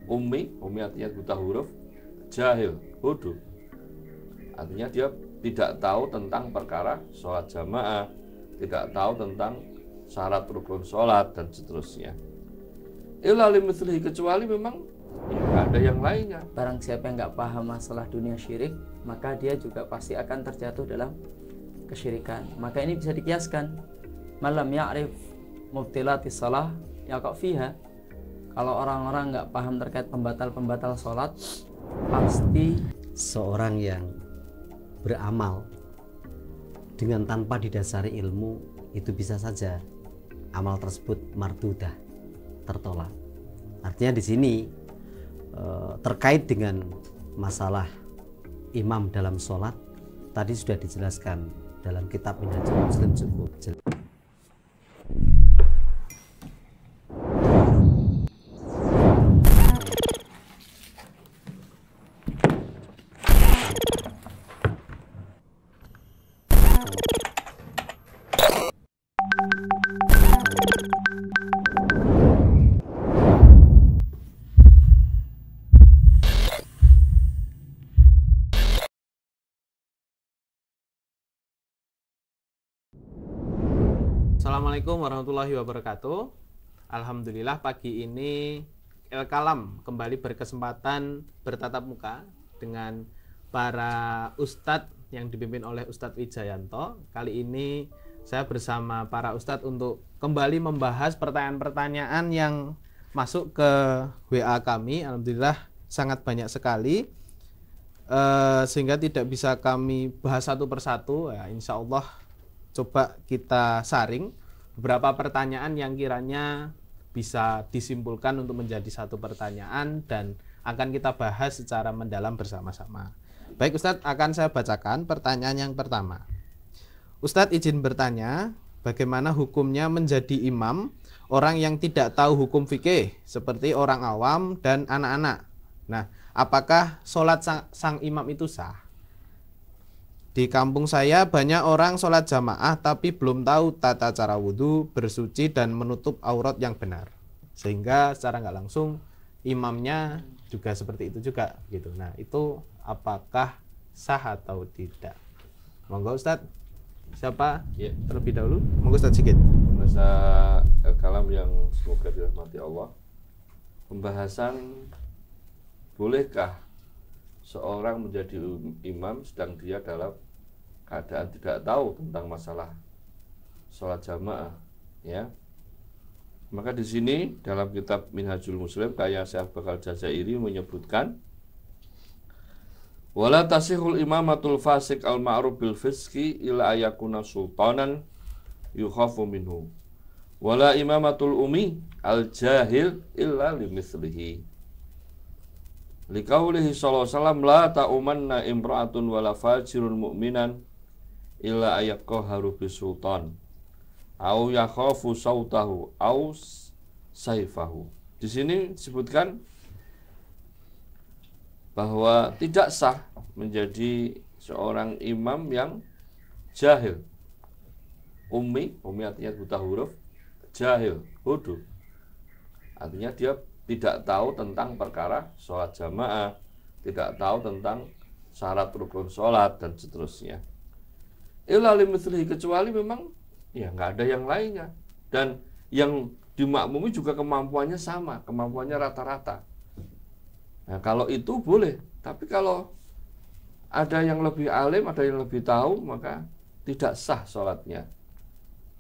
Ummi artinya buta huruf, jahil, bodoh. Artinya dia tidak tahu tentang perkara sholat jamaah, tidak tahu tentang syarat rukun sholat dan seterusnya. Illa limithlihi, kecuali memang ya nggak ada yang lainnya. Barang siapa yang nggak paham masalah dunia syirik, maka dia juga pasti akan terjatuh dalam kesyirikan. Maka ini bisa dikiaskan, malam ya'rif mubtilati salah yaqa fiha. Kalau orang-orang nggak paham terkait pembatal-pembatal sholat, pasti seorang yang beramal dengan tanpa didasari ilmu itu bisa saja amal tersebut mardudah, tertolak. Artinya di sini terkait dengan masalah imam dalam sholat tadi sudah dijelaskan dalam kitab Minhajul Muslim cukup jelas. Assalamualaikum warahmatullahi wabarakatuh. Alhamdulillah pagi ini El-Kalam kembali berkesempatan bertatap muka dengan para ustadz yang dipimpin oleh Ustadz Wijayanto. Kali ini saya bersama para ustadz untuk kembali membahas pertanyaan-pertanyaan yang masuk ke WA kami. Alhamdulillah sangat banyak sekali, sehingga tidak bisa kami bahas satu persatu. Ya, insya Allah coba kita saring beberapa pertanyaan yang kiranya bisa disimpulkan untuk menjadi satu pertanyaan dan akan kita bahas secara mendalam bersama-sama. Baik Ustadz, akan saya bacakan pertanyaan yang pertama. Ustadz izin bertanya, bagaimana hukumnya menjadi imam orang yang tidak tahu hukum fikih seperti orang awam dan anak-anak? Nah, apakah sholat sang imam itu sah? Di kampung saya banyak orang sholat jamaah tapi belum tahu tata cara wudhu, bersuci dan menutup aurat yang benar, sehingga secara nggak langsung imamnya juga seperti itu juga gitu. Nah, itu apakah sah atau tidak? Monggo Ustadz, siapa Ya. terlebih dahulu? Monggo Ustadz Sigit. Masa kalam yang semoga dirahmati Allah. Pembahasan bolehkah seorang menjadi imam sedang dia dalam keadaan tidak tahu tentang masalah sholat jamaah, ya. Maka di sini dalam kitab Minhajul Muslim kayak Syekh Bakal Jazairi menyebutkan, wala tasihul imamatul fasik al ma'ruf bil fiski ila ayakuna sultanan yukhafu minhu, wala imamatul umi al jahil illa limithlihi. Liqaulihi sallallahu alaihi wasallam la ta'umanna imra'atun wala fajirun mu'minan illa ayaqaharu bisultan au yakhafu sautahu au saifahu. Di sini disebutkan bahwa tidak sah menjadi seorang imam yang jahil. Ummi artinya buta huruf, jahil, bodoh. Artinya dia tidak tahu tentang perkara sholat jamaah, tidak tahu tentang syarat rukun sholat dan seterusnya. Illa limithlihi, kecuali memang ya nggak ada yang lainnya, dan yang dimakmumi juga kemampuannya sama, kemampuannya rata-rata. Nah, kalau itu boleh, tapi kalau ada yang lebih alim, ada yang lebih tahu, maka tidak sah sholatnya.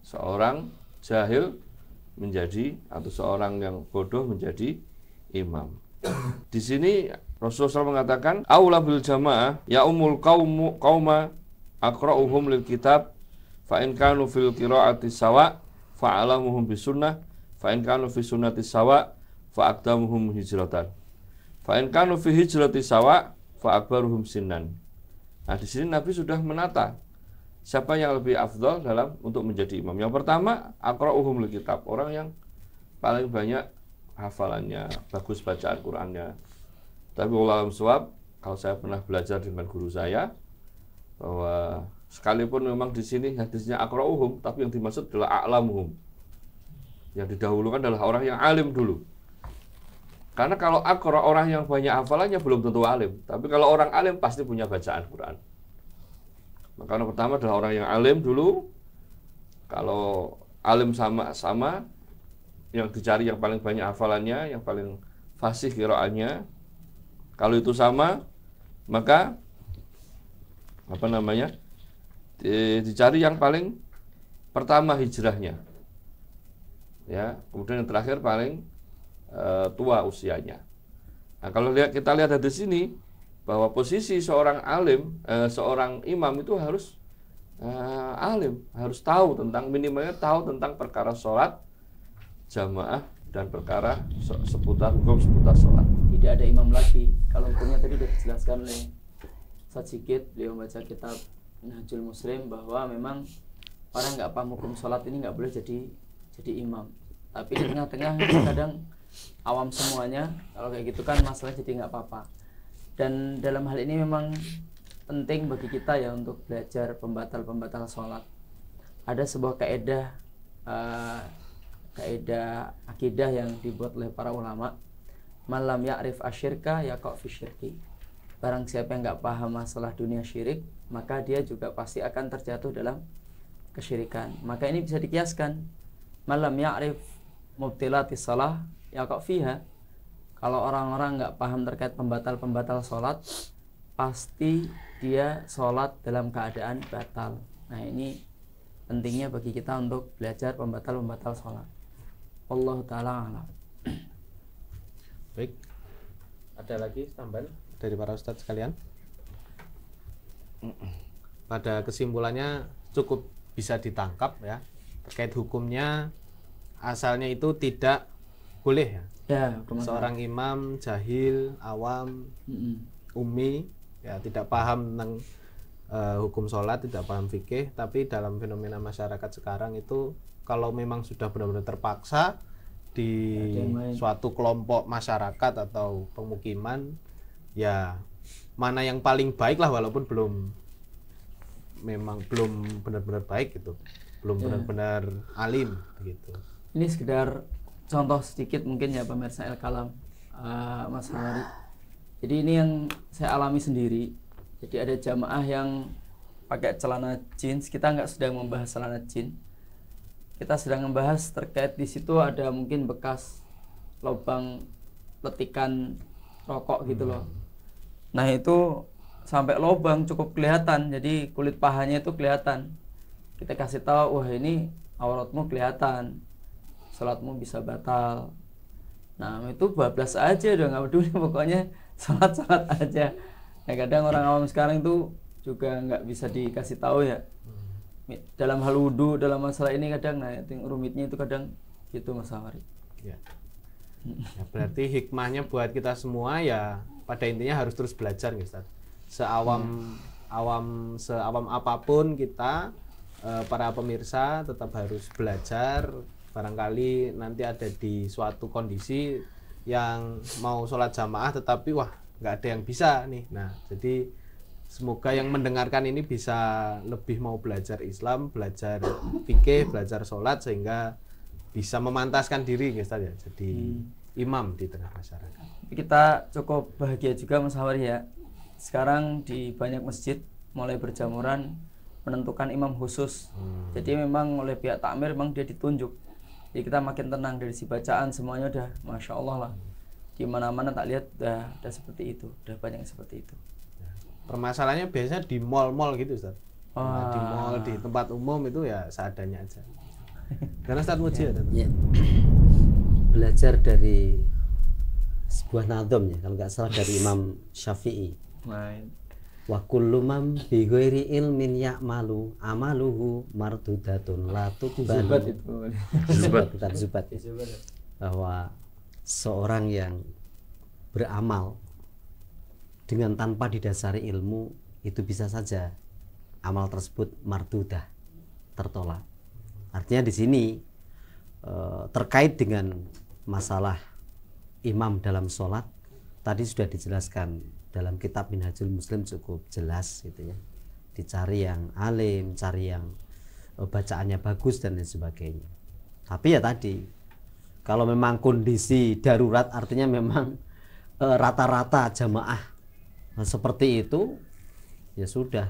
Seorang jahil menjadi, atau seorang yang bodoh menjadi imam. Di sini Rasulullah SAW mengatakan, aula bil jamaah ya umul qauma aqra'uhum lil kitab fa in kanu fil qira'ati sawa fa alamuhum bis sunnah fa in kanu fi sunnati sawa fa aqdamuhum hijratan fa in kanu fi hijrati sawa fa akbaruhum sinnan. Nah, di sini Nabi sudah menata siapa yang lebih afdal dalam untuk menjadi imam. Yang pertama, aqra'uhum lil kitab, orang yang paling banyak hafalannya, bagus bacaan Qur'annya. Tapi wallahu a'lam, kalau saya pernah belajar dengan guru saya bahwa sekalipun memang di sini hadisnya aqra'uhum, tapi yang dimaksud adalah a'lamuhum. Yang didahulukan adalah orang yang alim dulu. Karena kalau akra, orang yang banyak hafalannya belum tentu alim. Tapi kalau orang alim pasti punya bacaan Quran. Maka yang pertama adalah orang yang alim dulu. Kalau alim sama-sama, yang dicari yang paling banyak hafalannya, yang paling fasih qiraatnya. Kalau itu sama, maka dicari yang paling pertama hijrahnya. Ya, kemudian yang terakhir paling tua usianya. Nah, kalau kita lihat dari sini bahwa posisi seorang alim, seorang imam itu harus alim, harus tahu tentang, minimalnya tahu tentang perkara sholat jamaah dan perkara seputar hukum seputar sholat. Tidak ada imam lagi. Kalau hukumnya tadi sudah dijelaskan oleh Ustaz Sigit, beliau baca kitab Minhajul Muslim, bahwa memang orang nggak paham hukum sholat ini nggak boleh jadi imam. Tapi di tengah-tengah kadang awam semuanya, kalau kayak gitu kan masalah jadi nggak apa-apa. Dan dalam hal ini memang penting bagi kita ya untuk belajar pembatal-pembatal sholat. Ada sebuah kaidah akidah yang dibuat oleh para ulama, malam ya'rif asyirka yaqa' fi syirki. Barang siapa yang nggak paham masalah dunia syirik, maka dia juga pasti akan terjatuh dalam kesyirikan. Maka ini bisa dikiaskan, malam ya'rif mubtilatis shalah yaqa' fiha. Kalau orang-orang nggak paham terkait pembatal-pembatal sholat, pasti dia sholat dalam keadaan batal. Nah, ini pentingnya bagi kita untuk belajar pembatal-pembatal sholat. Allah ta'ala alam. Baik, ada lagi tambahan dari para ustadz sekalian? Pada kesimpulannya cukup bisa ditangkap ya, terkait hukumnya, asalnya itu tidak boleh ya. Seorang imam jahil, awam, ummi, ya tidak paham tentang hukum sholat, tidak paham fikih. Tapi dalam fenomena masyarakat sekarang itu, kalau memang sudah benar-benar terpaksa di suatu kelompok masyarakat atau pemukiman, ya mana yang paling baik lah, walaupun belum benar-benar baik gitu, belum benar-benar alim gitu. Ini sekedar contoh sedikit mungkin ya pemirsa El-Kalam, Mas Hawari. Jadi ini yang saya alami sendiri. Jadi ada jamaah yang pakai celana jeans. Kita nggak sedang membahas celana jeans, kita sedang membahas terkait di situ ada mungkin bekas lubang letikan rokok gitu loh. Nah itu sampai lubang cukup kelihatan, jadi kulit pahanya itu kelihatan. Kita kasih tahu, wah ini auratmu kelihatan, sholatmu bisa batal. Nah itu bablas aja, udah nggak peduli, pokoknya sholat aja. Nah kadang orang awam sekarang itu juga nggak bisa dikasih tahu ya. Dalam hal wudhu, dalam masalah ini kadang, nah rumitnya itu kadang gitu Mas Hawari. Ya. Ya, berarti hikmahnya buat kita semua ya pada intinya harus terus belajar nih Ustaz. Seawam apapun kita, para pemirsa tetap harus belajar. Barangkali nanti ada di suatu kondisi yang mau sholat jamaah tetapi wah nggak ada yang bisa nih. Nah jadi semoga yang mendengarkan ini bisa lebih mau belajar Islam, belajar fikih, belajar sholat, sehingga bisa memantaskan diri Ustaz ya, jadi imam di tengah masyarakat. Kita cukup bahagia juga Mas Hawari ya. Sekarang di banyak masjid mulai berjamuran menentukan imam khusus. Jadi memang oleh pihak takmir memang dia ditunjuk. Jadi kita makin tenang dari si bacaan, semuanya udah Masya Allah lah. Di mana-mana tak lihat udah seperti itu, udah banyak yang seperti itu. Permasalahannya biasanya di mal-mal gitu Ustaz. Nah, di mal, di tempat umum itu ya seadanya aja. Karena Ustaz Muji ya. Belajar dari sebuah nadom ya, kalau nggak salah dari Imam Syafi'i. Wa kullu man bi ghairi ilmin ya'malu amaluhu mardudatun la tuqbalu. Zubat. Bahwa seorang yang beramal dengan tanpa didasari ilmu, itu bisa saja amal tersebut mardudah, tertolak. Artinya di sini terkait dengan masalah imam dalam sholat, tadi sudah dijelaskan dalam kitab Minhajul Muslim cukup jelas gitu ya. Dicari yang alim, cari yang bacaannya bagus dan lain sebagainya. Tapi ya tadi Kalau memang kondisi darurat artinya memang rata-rata jamaah seperti itu, ya sudah,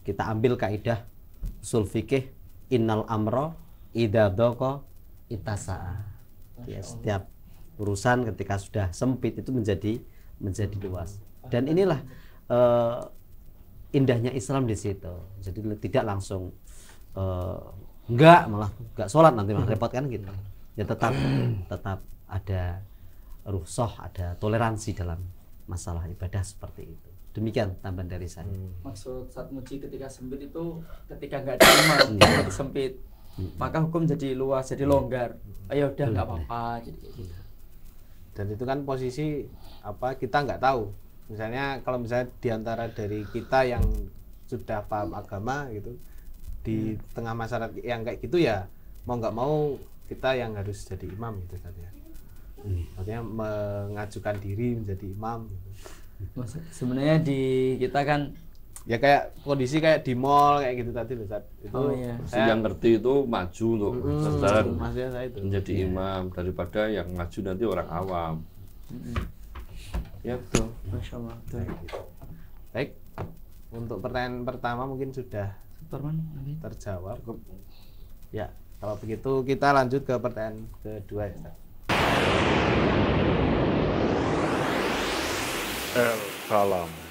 kita ambil kaidah usul fikih, innal amro idza dhaqa ittasa'a. Ya, setiap urusan ketika sudah sempit itu menjadi luas. Dan inilah indahnya Islam di situ. Jadi tidak langsung malah enggak sholat nanti malah repot kan gitu. Ya tetap ada rukhsah, ada toleransi dalam masalah ibadah seperti itu. Demikian tambahan dari saya. Maksud saat muji ketika sempit itu ketika nggak ada imam, jadi sempit, maka hukum jadi luas, jadi longgar. Ayo udah nggak apa-apa. Jadi kayak gitu. Dan itu kan posisi apa, kita nggak tahu. Misalnya kalau misalnya diantara dari kita yang sudah paham agama gitu, di tengah masyarakat yang kayak gitu, ya mau nggak mau kita yang harus jadi imam gitu saja. Maksudnya mengajukan diri menjadi imam gitu. Sebenarnya di kita kan Ya kayak kondisi kayak di mall kayak gitu tadi loh, Ustaz. Itu iya. Yang ngerti itu maju untuk berjalan maksudnya saya itu menjadi imam daripada yang maju nanti orang awam. Ya betul. Masya Allah. Betul. baik. Untuk pertanyaan pertama mungkin sudah Superman, terjawab. Ya, kalau begitu kita lanjut ke pertanyaan kedua ya, Ustaz. El Kalam.